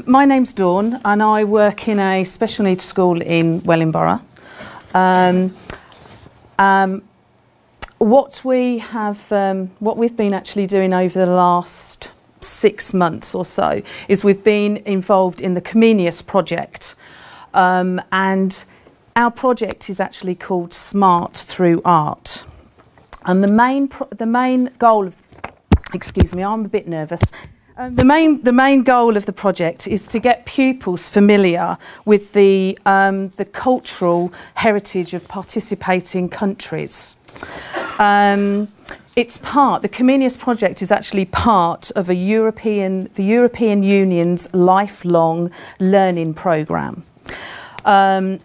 My name's Dawn and I work in a special needs school in Wellingborough. What we've been actually doing over the last 6 months or so is we've been involved in the Comenius project, and our project is actually called Smart Through Art. And the main goal of, excuse me, I'm a bit nervous. The main goal of the project is to get pupils familiar with the cultural heritage of participating countries. The Comenius project is actually part of the European Union's lifelong learning programme. The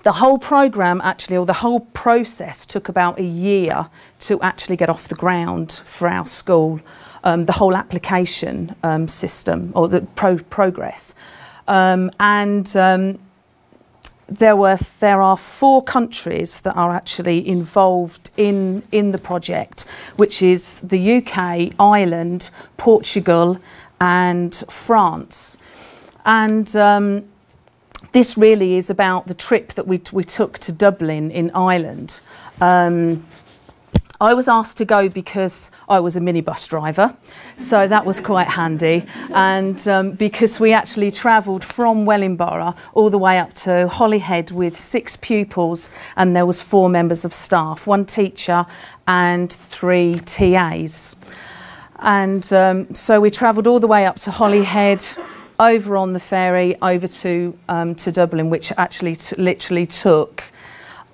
whole programme actually, or the whole process, took about a year to actually get off the ground for our school. The whole application system, or the progress, there are 4 countries that are actually involved in the project, which is the UK, Ireland, Portugal, and France. And this really is about the trip that we took to Dublin in Ireland. I was asked to go because I was a minibus driver, so that was quite handy, and because we actually travelled from Wellingborough all the way up to Holyhead with 6 pupils, and there was 4 members of staff, 1 teacher and 3 TAs. And so we travelled all the way up to Holyhead, over on the ferry, over to Dublin, which actually literally took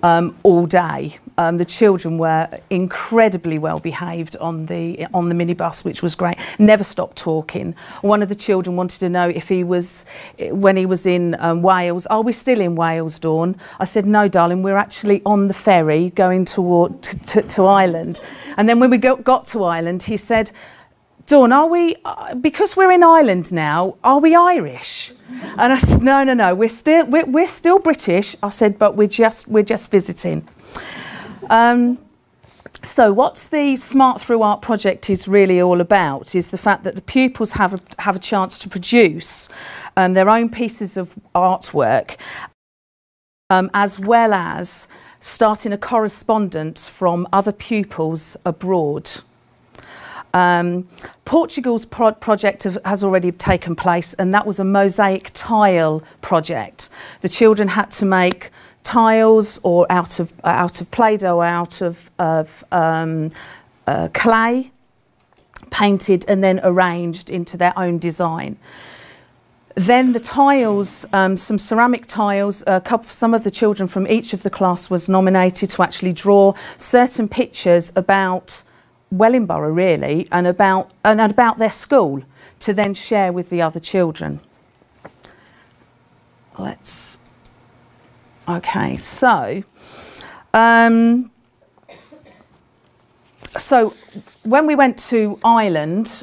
all day. The children were incredibly well behaved on the minibus, which was great. Never stopped talking. One of the children wanted to know if when he was in Wales, are we still in Wales, Dawn? I said, no, darling, we're actually on the ferry going to Ireland. And then when we got to Ireland, he said, Dawn, are we, because we're in Ireland now, are we Irish? And I said, no, we're still British. I said, but we're just visiting. So what the Smart Through Art project is really all about is the fact that the pupils have a chance to produce their own pieces of artwork, as well as starting a correspondence from other pupils abroad. Portugal's project has already taken place, and that was a mosaic tile project. The children had to make tiles, or out of Play-Doh, out of clay, painted and then arranged into their own design. Then the tiles, some ceramic tiles, some of the children from each of the class was nominated to actually draw certain pictures about Wellingborough, really, and about their school, to then share with the other children. Okay, so when we went to Ireland,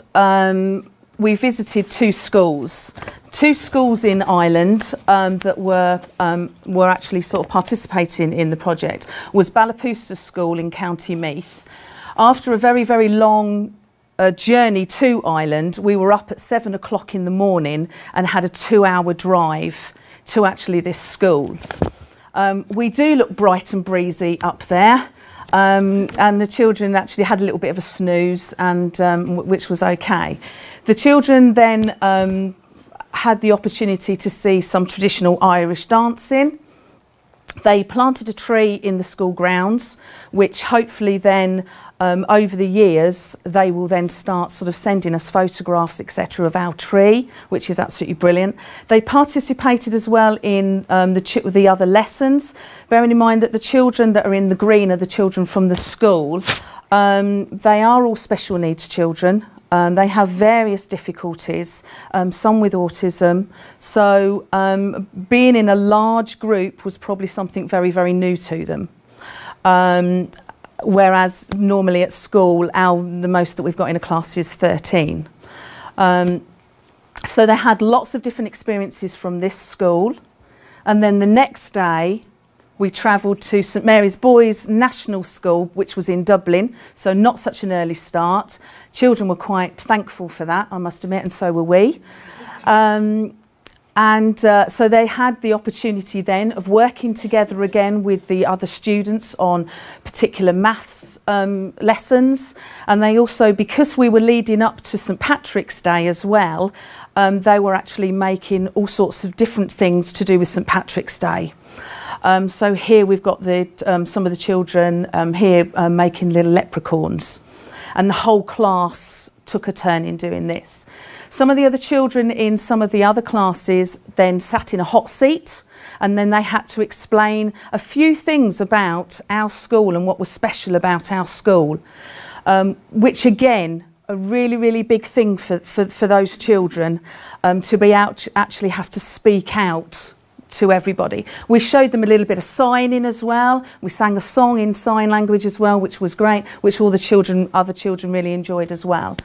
we visited 2 schools. 2 schools in Ireland that were actually sort of participating in the project was Ballapoosta School in County Meath. After a very, very long journey to Ireland, we were up at 7 o'clock in the morning and had a 2-hour drive to actually this school. We do look bright and breezy up there, and the children actually had a little bit of a snooze, and which was okay. The children then had the opportunity to see some traditional Irish dancing. They planted a tree in the school grounds, which hopefully then, over the years, they will then start sort of sending us photographs, etc., of our tree, which is absolutely brilliant. They participated as well in the other lessons, bearing in mind that the children that are in the green are the children from the school. They are all special needs children. They have various difficulties, some with autism. So being in a large group was probably something very, very new to them. Whereas normally at school, the most that we've got in a class is 13. So they had lots of different experiences from this school. And then the next day, we travelled to St Mary's Boys National School, which was in Dublin, so not such an early start. Children were quite thankful for that, I must admit, and so were we. So they had the opportunity then of working together again with the other students on particular maths lessons. And they also, because we were leading up to St Patrick's Day as well, they were actually making all sorts of different things to do with St Patrick's Day. So here we've got some of the children here making little leprechauns. And the whole class took a turn in doing this. Some of the other children in some of the other classes then sat in a hot seat, and then they had to explain a few things about our school and what was special about our school, which again, a really, really big thing for those children to be out, actually have to speak out to everybody. We showed them a little bit of signing as well. We sang a song in sign language as well, which was great, which all the other children really enjoyed as well.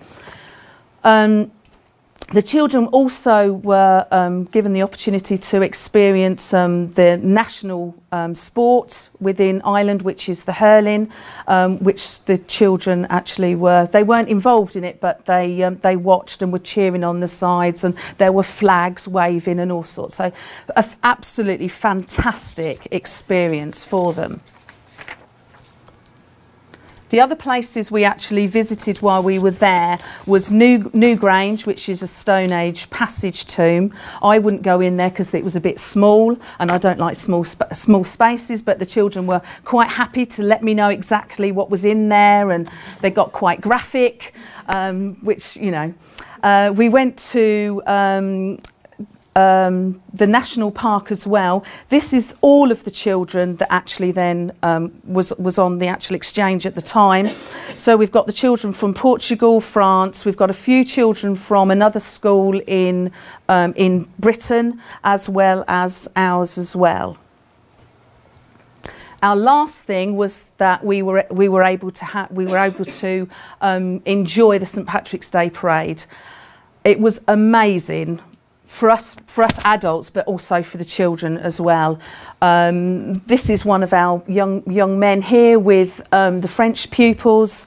The children also were given the opportunity to experience the national sport within Ireland, which is the hurling, which the children actually they weren't involved in it, but they watched and were cheering on the sides, and there were flags waving and all sorts. So an absolutely fantastic experience for them. The other places we actually visited while we were there was Newgrange, which is a Stone Age passage tomb. I wouldn't go in there because it was a bit small, and I don't like small spaces, but the children were quite happy to let me know exactly what was in there, and they got quite graphic, which, you know. We went to the national park as well. This is all of the children that actually then was on the actual exchange at the time. So we've got the children from Portugal, France. We've got a few children from another school in Britain, as well as ours as well. Our last thing was that we were able to enjoy the St Patrick's Day parade. It was amazing. For us adults, but also for the children as well. This is one of our young men here with the French pupils.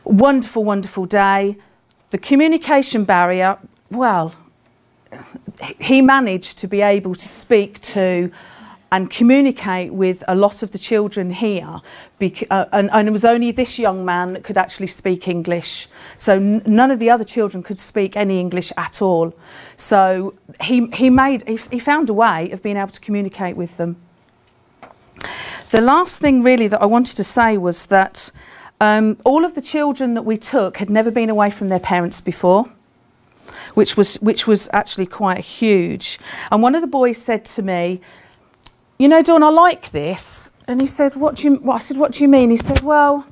Wonderful, wonderful day. The communication barrier, well, he managed to be able to speak to and communicate with a lot of the children here. And it was only this young man that could actually speak English. So none of the other children could speak any English at all. So he found a way of being able to communicate with them. The last thing really that I wanted to say was that all of the children that we took had never been away from their parents before, which was actually quite huge. And one of the boys said to me, "You know, Dawn, I like this." And he said, I said, "What do you mean?" He said, "Well,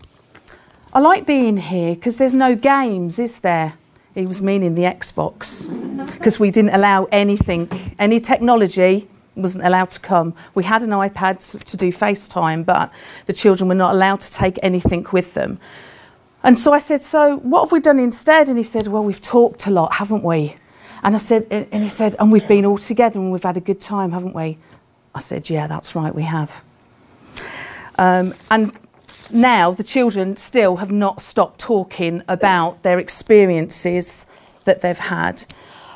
I like being here because there's no games, is there?" He was meaning the Xbox, because we didn't allow anything, any technology wasn't allowed to come. We had an iPad to do FaceTime, but the children were not allowed to take anything with them. And so I said, "So what have we done instead?" And he said, "Well, we've talked a lot, haven't we?" And he said, "And we've been all together and we've had a good time, haven't we?" I said, "Yeah, that's right, we have." And now the children still have not stopped talking about their experiences that they've had.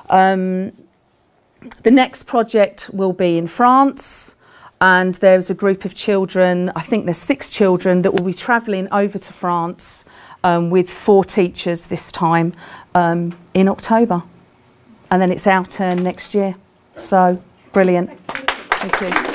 The next project will be in France, and there's a group of children, I think there's 6 children, that will be travelling over to France with 4 teachers this time in October. And then it's our turn next year. So, brilliant. Thank you.